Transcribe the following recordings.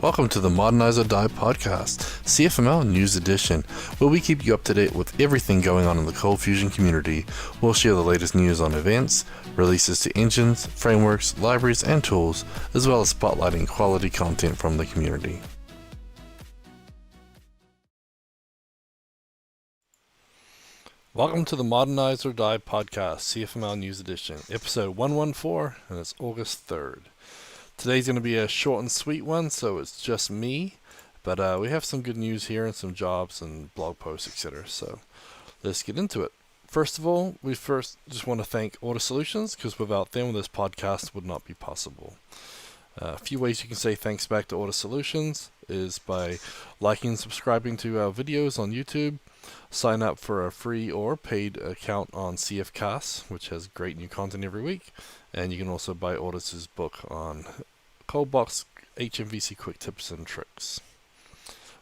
Welcome to the Modernize or Die podcast, CFML News Edition, where we keep you up to date with everything going on in the Cold Fusion community. We'll share the latest news on events, releases to engines, frameworks, libraries, and tools, as well as spotlighting quality content from the community. Welcome to the Modernize or Die podcast, CFML News Edition, episode 114, and it's August 3rd. Today's going to be a short and sweet one, so it's just me, but we have some good news here and some jobs and blog posts, etc. So let's get into it. First of all, we just want to thank Ortus Solutions, because without them, this podcast would not be possible. A few ways you can say thanks back to Ortus Solutions is by liking and subscribing to our videos on YouTube, sign up for a free or paid account on CFCasts, which has great new content every week, and you can also buy Ortus's book on ColdBox HMVC quick tips and tricks.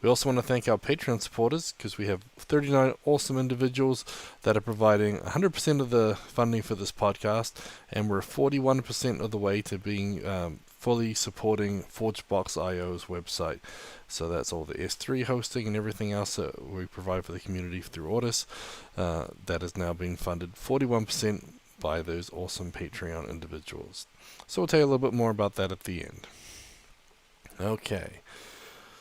We also want to thank our Patreon supporters, because we have 39 awesome individuals that are providing 100% of the funding for this podcast, and we're 41% of the way to being fully supporting ForgeBox IO's website. So that's all the S3 hosting and everything else that we provide for the community through Ortus. That is now being funded 41% by those awesome Patreon individuals. So we'll tell you a little bit more about that at the end. Okay.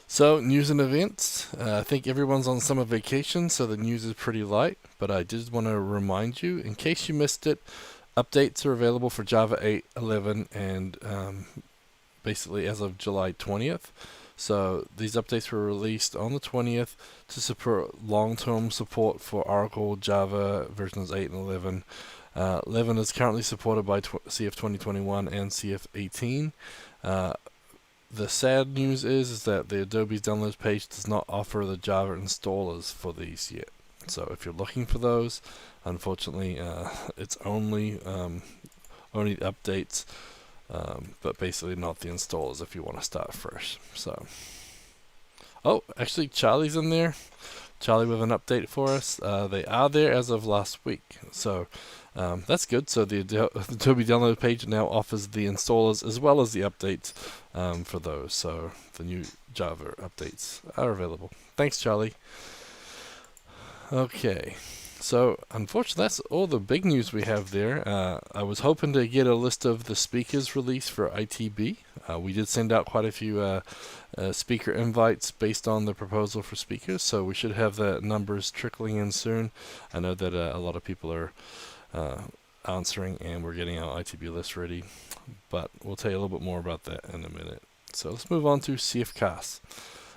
So, news and events. I think everyone's on summer vacation, so the news is pretty light. But I did want to remind you, in case you missed it, updates are available for Java 8, 11, and basically as of July 20th. So these updates were released on the 20th to support long-term support for Oracle, Java versions 8 and 11. 11 is currently supported by CF 2021 and CF 18. The sad news is that the Adobe's downloads page does not offer the Java installers for these yet. So if you're looking for those, unfortunately, it's only updates. But basically not the installers if you want to start fresh. So, oh, actually Charlie's in there. Charlie with an update for us. They are there as of last week. So that's good. So the Adobe download page now offers the installers as well as the updates for those. So the new Java updates are available. Thanks, Charlie. Okay. So, unfortunately, that's all the big news we have there. I was hoping to get a list of the speakers released for ITB. We did send out quite a few speaker invites based on the proposal for speakers, so we should have the numbers trickling in soon. I know that a lot of people are answering, and we're getting our ITB list ready, but we'll tell you a little bit more about that in a minute. So, let's move on to CFCasts.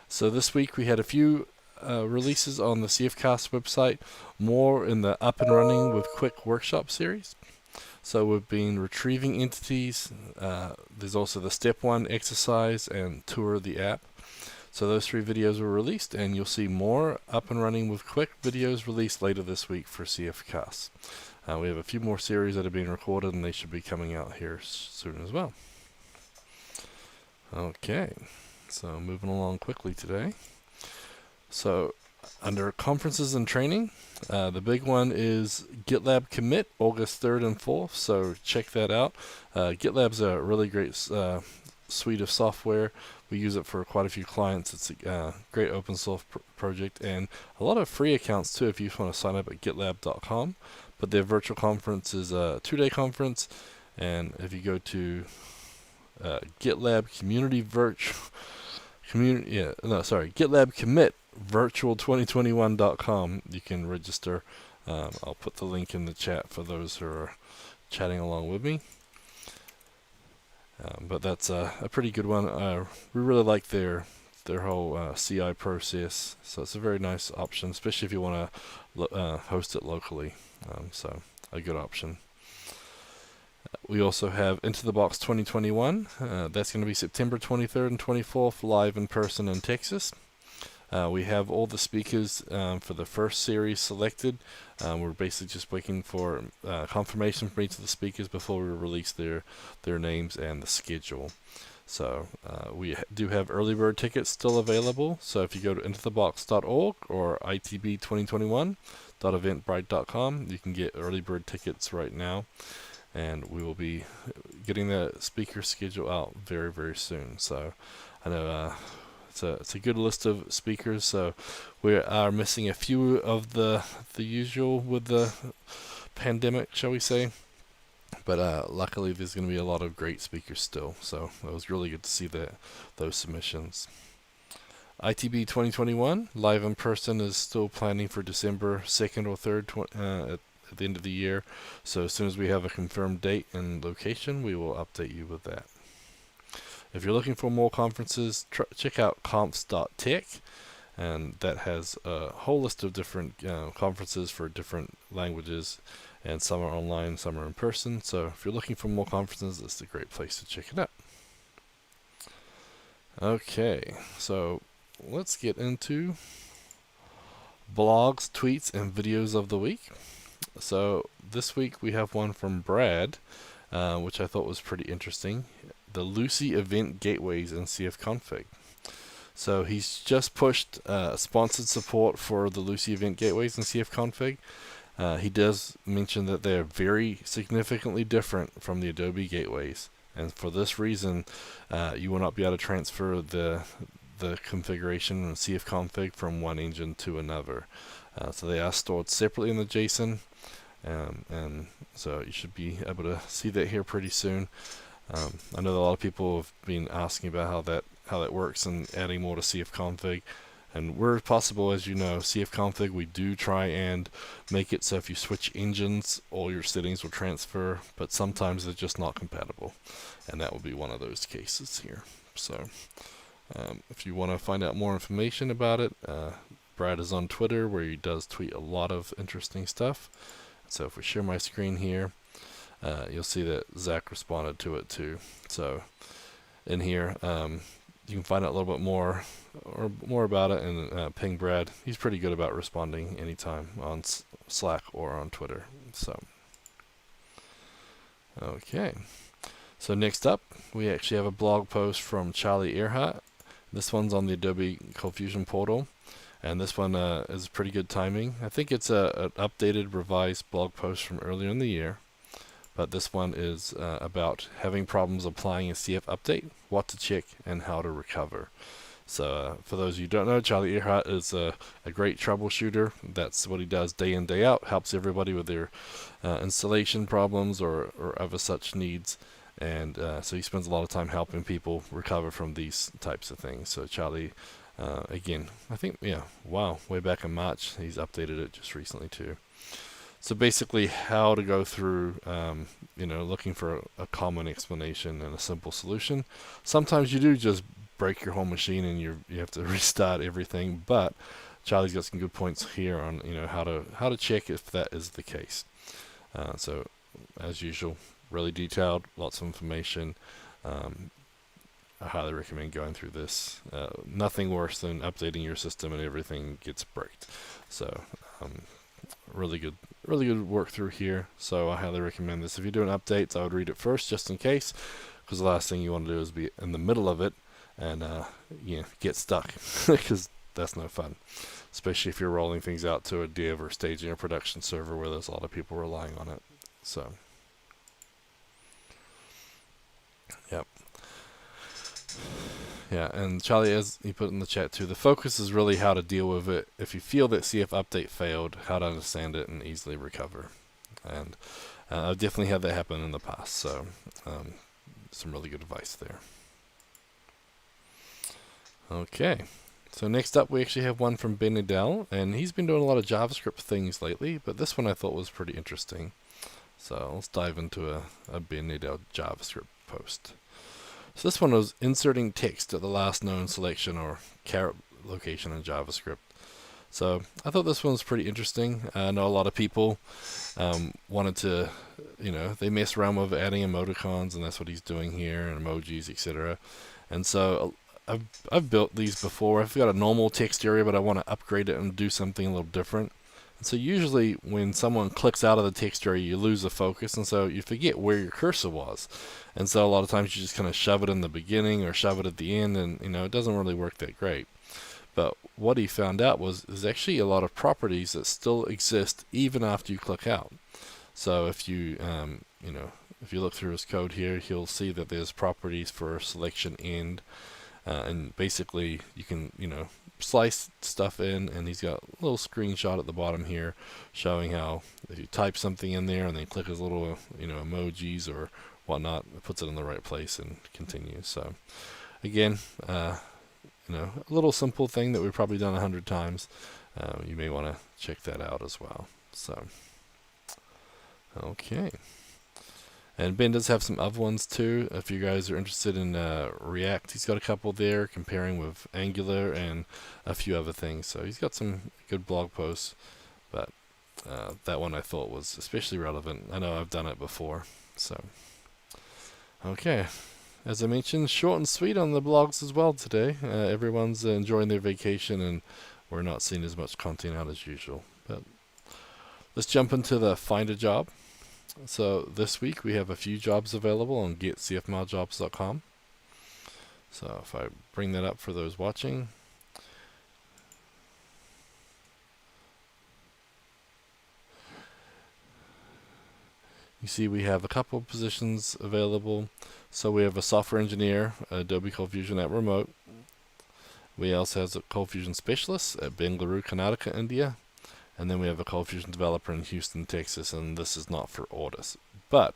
So, this week we had a few releases on the CFCasts website, more in the up and running with quick workshop series. So we've been retrieving entities. There's also the step 1 exercise and tour of the app. So those 3 videos were released, and you'll see more up and running with quick videos released later this week for CFCasts. We have a few more series that are being recorded, and they should be coming out here soon as well. Okay, so moving along quickly today. So, under conferences and training, the big one is Gitlab commit, August 3rd and 4th, so check that out. Gitlab's a really great suite of software. We use it for quite a few clients. It's a great open source project, and a lot of free accounts too if you want to sign up at gitlab.com. But their virtual conference is a 2-day conference, and if you go to GitLab Community GitLab Commit virtual2021.com, you can register. I'll put the link in the chat for those who are chatting along with me. But that's a pretty good one. We really like their whole CI process, so it's a very nice option, especially if you want to host it locally. So a good option. We also have Into the Box 2021. That's going to be September 23rd and 24th, live in person in Texas. We have all the speakers for the first series selected. We're basically just waiting for confirmation from each of the speakers before we release their names and the schedule. So we do have early bird tickets still available. So if you go to intothebox.org or itb2021.eventbrite.com, you can get early bird tickets right now. and we will be getting the speaker schedule out very, very soon. So I know it's a good list of speakers. So we are missing a few of the usual with the pandemic, shall we say. But luckily, there's going to be a lot of great speakers still. So it was really good to see those submissions. ITB 2021 live in person is still planning for December 2nd or 3rd at the end of the year. So as soon as we have a confirmed date and location, we will update you with that. If you're looking for more conferences, check out comps.tech, and that has a whole list of different conferences for different languages, and some are online, some are in person. So if you're looking for more conferences, it's a great place to check it out. Okay, so let's get into blogs, tweets, and videos of the week. So this week we have one from Brad, which I thought was pretty interesting. The Lucy event gateways in CFconfig. So he's just pushed sponsored support for the Lucy event gateways in CFconfig. He does mention that they are very significantly different from the Adobe gateways, and for this reason, you will not be able to transfer the configuration in CFconfig from one engine to another. So they are stored separately in the JSON, and so you should be able to see that here pretty soon. I know that a lot of people have been asking about how that works and adding more to CFconfig. And where possible, as you know, CFconfig, we do try and make it so if you switch engines, all your settings will transfer, but sometimes they're just not compatible. And that will be one of those cases here. So if you want to find out more information about it, Brad is on Twitter, where he does tweet a lot of interesting stuff. So if we share my screen here, you'll see that Zach responded to it too. So in here, you can find out a little bit more about it and ping Brad. He's pretty good about responding anytime on Slack or on Twitter. So okay. So next up, we actually have a blog post from Charlie Earhart. This one's on the Adobe ColdFusion portal, and this one is pretty good timing. I think it's an updated, revised blog post from earlier in the year. But this one is about having problems applying a CF update, what to check, and how to recover. So for those of you who don't know, Charlie Earhart is a great troubleshooter. That's what he does day in, day out. Helps everybody with their installation problems or other such needs. And so he spends a lot of time helping people recover from these types of things. So Charlie, again, I think, way back in March, he's updated it just recently too. So basically how to go through, looking for a common explanation and a simple solution. Sometimes you do just break your whole machine and you have to restart everything, but Charlie's got some good points here on, how to check if that is the case. So as usual, really detailed, lots of information. I highly recommend going through this. Nothing worse than updating your system and everything gets bricked. So, really good work through here. So I highly recommend this. If you're doing updates, I would read it first just in case, because the last thing you want to do is be in the middle of it and get stuck, because that's no fun, especially if you're rolling things out to a dev or staging a production server where there's a lot of people relying on it. So yep. Yeah, and Charlie, as he put in the chat too, the focus is really how to deal with it. If you feel that CF update failed, how to understand it and easily recover. And I've definitely had that happen in the past, so some really good advice there. Okay, so next up we actually have one from Ben Adele, and he's been doing a lot of JavaScript things lately, but this one I thought was pretty interesting. So let's dive into a Ben Adele JavaScript post. So this one was inserting text at the last known selection or caret location in JavaScript. So I thought this one was pretty interesting. I know a lot of people wanted to, they mess around with adding emoticons, and that's what he's doing here, and emojis, etc. And so I've built these before. I've got a normal text area, but I want to upgrade it and do something a little different. So usually when someone clicks out of the text area, you lose the focus, and so you forget where your cursor was. And so a lot of times you just kind of shove it in the beginning or shove it at the end, and it doesn't really work that great. But what he found out was there's actually a lot of properties that still exist even after you click out. So if you if you look through his code here, he'll see that there's properties for selection end, and basically you can, slice stuff in, and he's got a little screenshot at the bottom here showing how if you type something in there and then click his little, emojis or whatnot, it puts it in the right place and continues. So again, a little simple thing that we've probably done 100 times. You may want to check that out as well. So, okay. And Ben does have some other ones too. If you guys are interested in React, he's got a couple there comparing with Angular and a few other things. So he's got some good blog posts, but that one I thought was especially relevant. I know I've done it before. So, okay. As I mentioned, short and sweet on the blogs as well today. Everyone's enjoying their vacation, and we're not seeing as much content out as usual. But let's jump into the Find a Job. So this week we have a few jobs available on getcfmljobs.com. So if I bring that up for those watching, you see we have a couple of positions available. So we have a software engineer, Adobe ColdFusion at Remote. We also have a ColdFusion specialist at Bengaluru, Karnataka, India. And then we have a ColdFusion developer in Houston, Texas, and this is not for Ortus. But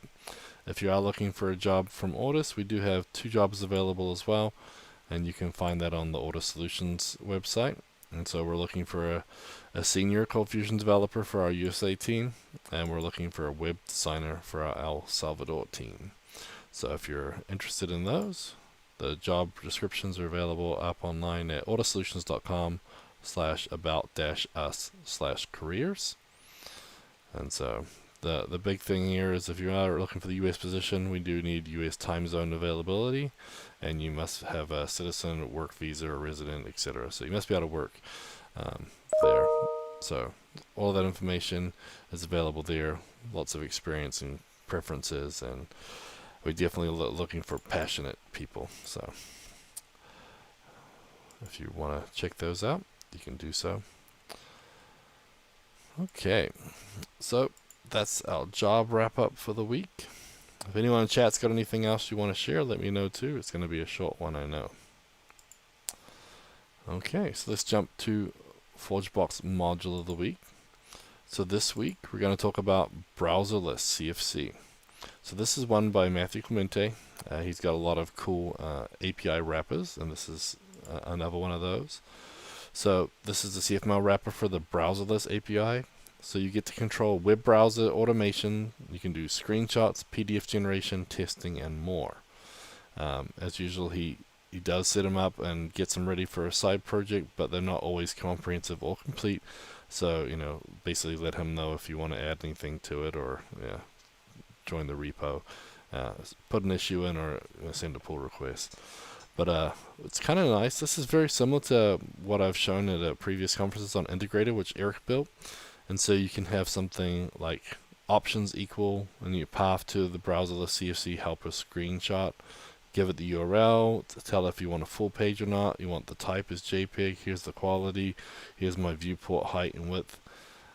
if you are looking for a job from Ortus, we do have 2 jobs available as well, and you can find that on the Ortus Solutions website. And so we're looking for a senior ColdFusion developer for our USA team, and we're looking for a web designer for our El Salvador team. So if you're interested in those, the job descriptions are available up online at ortussolutions.com/about-us/careers. And so the big thing here is if you are looking for the US position, we do need US time zone availability, and you must have a citizen, work visa, or resident, etc. So you must be able to work there. So all that information is available there. Lots of experience and preferences, and we're definitely looking for passionate people. So if you want to check those out, you can do so. Okay, so that's our job wrap up for the week. If anyone in chat's got anything else you want to share, let me know too. It's going to be a short one, I know. Okay, so let's jump to ForgeBox module of the week. So this week we're going to talk about Browserless CFC. So this is one by Matthew Clemente. He's got a lot of cool API wrappers, and this is another one of those. So this is the CFML wrapper for the Browserless API. So you get to control web browser automation. You can do screenshots, PDF generation, testing, and more. As usual, he does set them up and gets them ready for a side project, but they're not always comprehensive or complete. So, basically let him know if you want to add anything to it, or join the repo, put an issue in, or send a pull request. But it's kind of nice. This is very similar to what I've shown at a previous conferences on Integrated, which Eric built. And so you can have something like options equal, and you path to the Browserless CFC helper screenshot, give it the URL, to tell if you want a full page or not. You want the type as JPEG, here's the quality, here's my viewport height and width.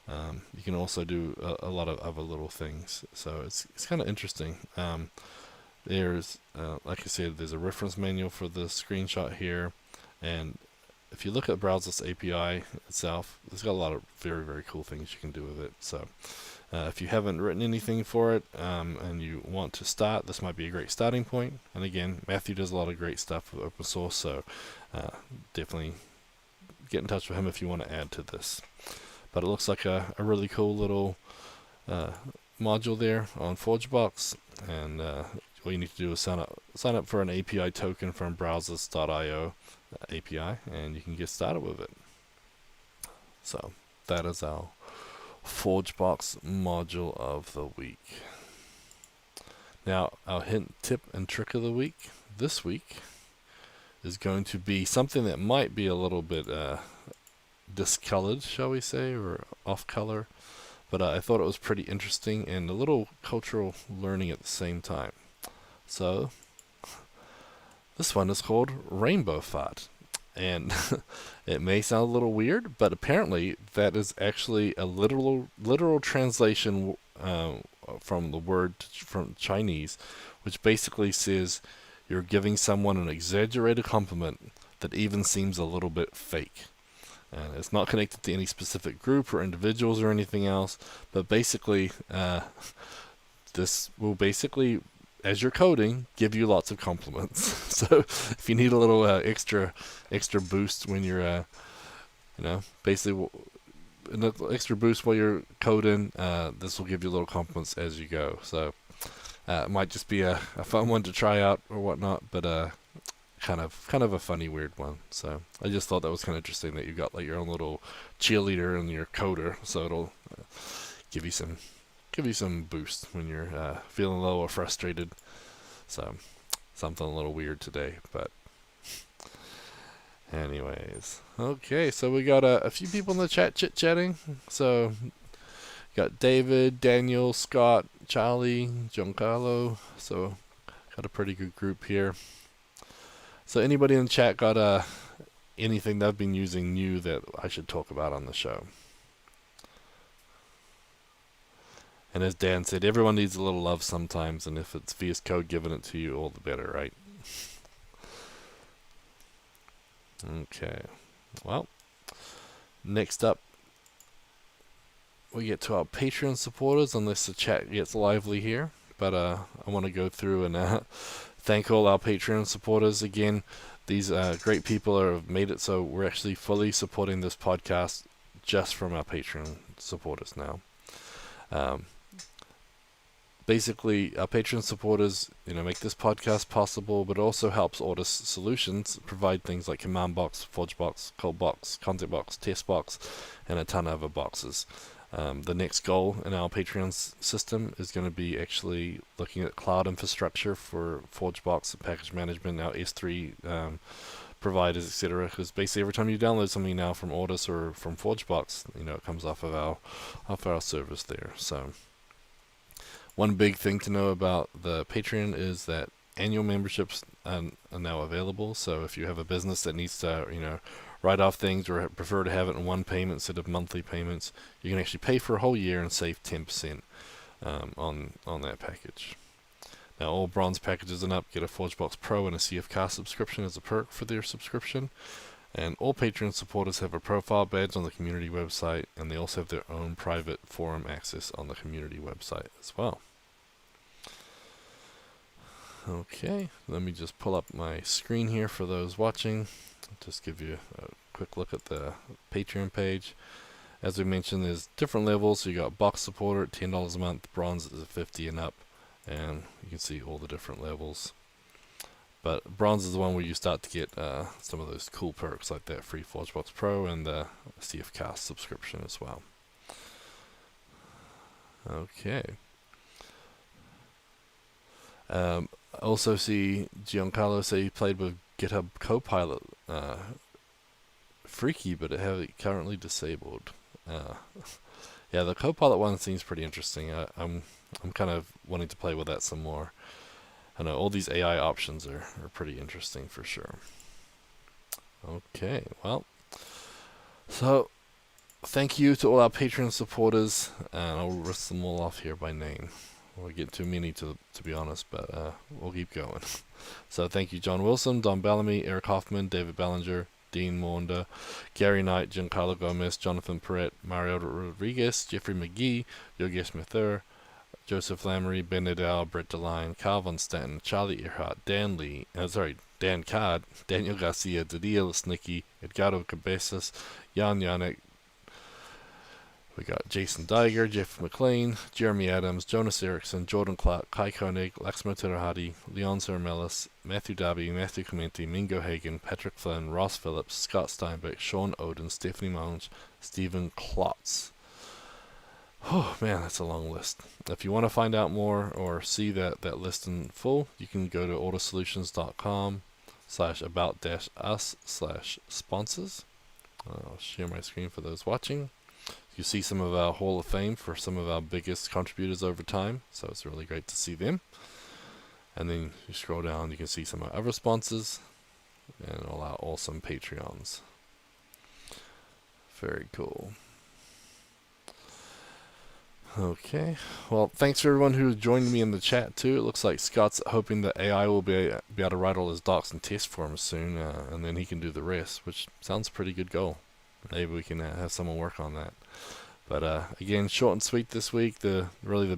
You can also do a lot of other little things. So it's kind of interesting. There's, like I said, there's a reference manual for the screenshot here. And if you look at Browserless API itself, it's got a lot of very, very cool things you can do with it. So if you haven't written anything for it and you want to start, this might be a great starting point. And again, Matthew does a lot of great stuff with open source, so definitely get in touch with him if you want to add to this. But it looks like a really cool little module there on ForgeBox, and all you need to do is sign up for an API token from browserless.io API, and you can get started with it. So that is our ForgeBox module of the week. Now, our hint, tip, and trick of the week this week is going to be something that might be a little bit discolored, shall we say, or off color, but I thought it was pretty interesting and a little cultural learning at the same time. So this one is called Rainbow Fart, and it may sound a little weird, but apparently that is actually a literal translation from the word from Chinese, which basically says you're giving someone an exaggerated compliment that even seems a little bit fake. And it's not connected to any specific group or individuals or anything else, but basically this will basically, as you're coding, give you lots of compliments. So if you need a little extra boost when you're basically an extra boost while you're coding, this will give you little compliments as you go. So it might just be a fun one to try out or whatnot, but kind of a funny, weird one. So I just thought that was kind of interesting that you got like your own little cheerleader and your coder, so it'll give you some boost when you're feeling low or frustrated. So something a little weird today, but anyways, okay. So we got a few people in the chat chit-chatting. So got David, Daniel, Scott, Charlie, Giancarlo. So got a pretty good group here. So anybody in the chat got anything they've been using new that I should talk about on the show? And as Dan said, everyone needs a little love sometimes, and if it's VS Code giving it to you, all the better, right? Okay. Well, next up, we get to our Patreon supporters, unless the chat gets lively here. But I want to go through and thank all our Patreon supporters again. These great people have made it so we're actually fully supporting this podcast just from our Patreon supporters now. Basically, our Patreon supporters, make this podcast possible, but also helps Ortus Solutions provide things like Command Box, ForgeBox, ColdBox, ContentBox, TestBox, and a ton of other boxes. The next goal in our Patreon system is going to be actually looking at cloud infrastructure for ForgeBox, package management, our S3 providers, etc. Because basically every time you download something now from Ortus or from ForgeBox, it comes off of our servers there. So one big thing to know about the Patreon is that annual memberships are now available. So if you have a business that needs to, write off things or prefer to have it in one payment instead of monthly payments, you can actually pay for a whole year and save 10% on that package. Now, all bronze packages and up get a ForgeBox Pro and a CFCast subscription as a perk for their subscription. And all Patreon supporters have a profile badge on the community website, and they also have their own private forum access on the community website as well. Okay, let me just pull up my screen here for those watching. Just give you a quick look at the Patreon page. As we mentioned, there's different levels. So you got box supporter at $10 a month, bronze is $50 and up, and you can see all the different levels. But bronze is the one where you start to get some of those cool perks like that free ForgeBox Pro and the CFCast subscription as well. Okay. I also see Giancarlo say he played with GitHub Copilot. Freaky, but it have it currently disabled. Yeah, the Copilot one seems pretty interesting. I'm kind of wanting to play with that some more. I know all these AI options are pretty interesting for sure. Okay, well, so thank you to all our Patreon supporters, and I'll list them all off here by name. We'll get too many to be honest, but we'll keep going. So thank you, John Wilson, Don Bellamy, Eric Hoffman, David Ballinger, Dean Maunda, Gary Knight, Giancarlo Gomez, Jonathan Perrett, Mario Rodriguez, Jeffrey McGee, Yogesh Mithur, Joseph Lamery, Ben Nadal, Brett DeLine, Calvin Stanton, Charlie Earhart, Dan Card, Daniel Garcia, Didier Lesnicki, Edgardo Cabezas, Jan Yannick. We got Jason Diger, Jeff McLean, Jeremy Adams, Jonas Erickson, Jordan Clark, Kai Koenig, Laxmo Terahadi, Leon Saramelis, Matthew Darby, Matthew Clementi, Mingo Hagen, Patrick Flynn, Ross Phillips, Scott Steinbeck, Sean Oden, Stephanie Monge, Stephen Klotz. Oh man, that's a long list. If you want to find out more or see that list in full, you can go to ortussolutions.com/about-us/sponsors. I'll share my screen for those watching. You see some of our Hall of Fame for some of our biggest contributors over time, so it's really great to see them. And then you scroll down, you can see some of our other sponsors and all our awesome Patreons. Very cool. Okay. Well, thanks for everyone who joined me in the chat too. It looks like Scott's hoping that AI will be able to write all his docs and test forms soon, and then he can do the rest, which sounds a pretty good goal. Maybe we can have someone work on that. But again, short and sweet this week. The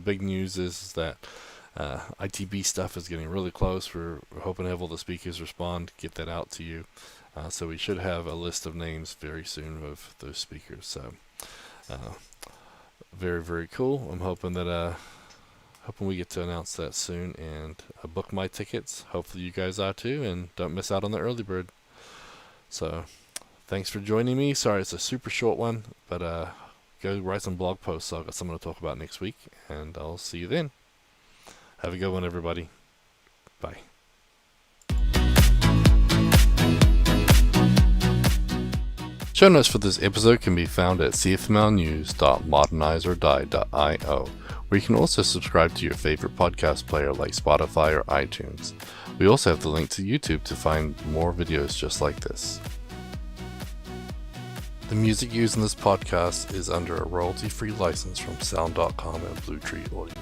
big news is that ITB stuff is getting really close. We're hoping to have all the speakers respond, get that out to you. So we should have a list of names very soon of those speakers. So very, very cool. I'm hoping that hoping we get to announce that soon, and book my tickets. Hopefully you guys are too, and don't miss out on the early bird. So thanks for joining me. Sorry it's a super short one, but go write some blog posts. So I've got something to talk about next week, and I'll see you then. Have a good one, everybody. Bye. Show notes for this episode can be found at cfmlnews.modernizeordie.io, where you can also subscribe to your favorite podcast player like Spotify or iTunes. We also have the link to YouTube to find more videos just like this. The music used in this podcast is under a royalty-free license from Sound.com and Blue Tree Audio.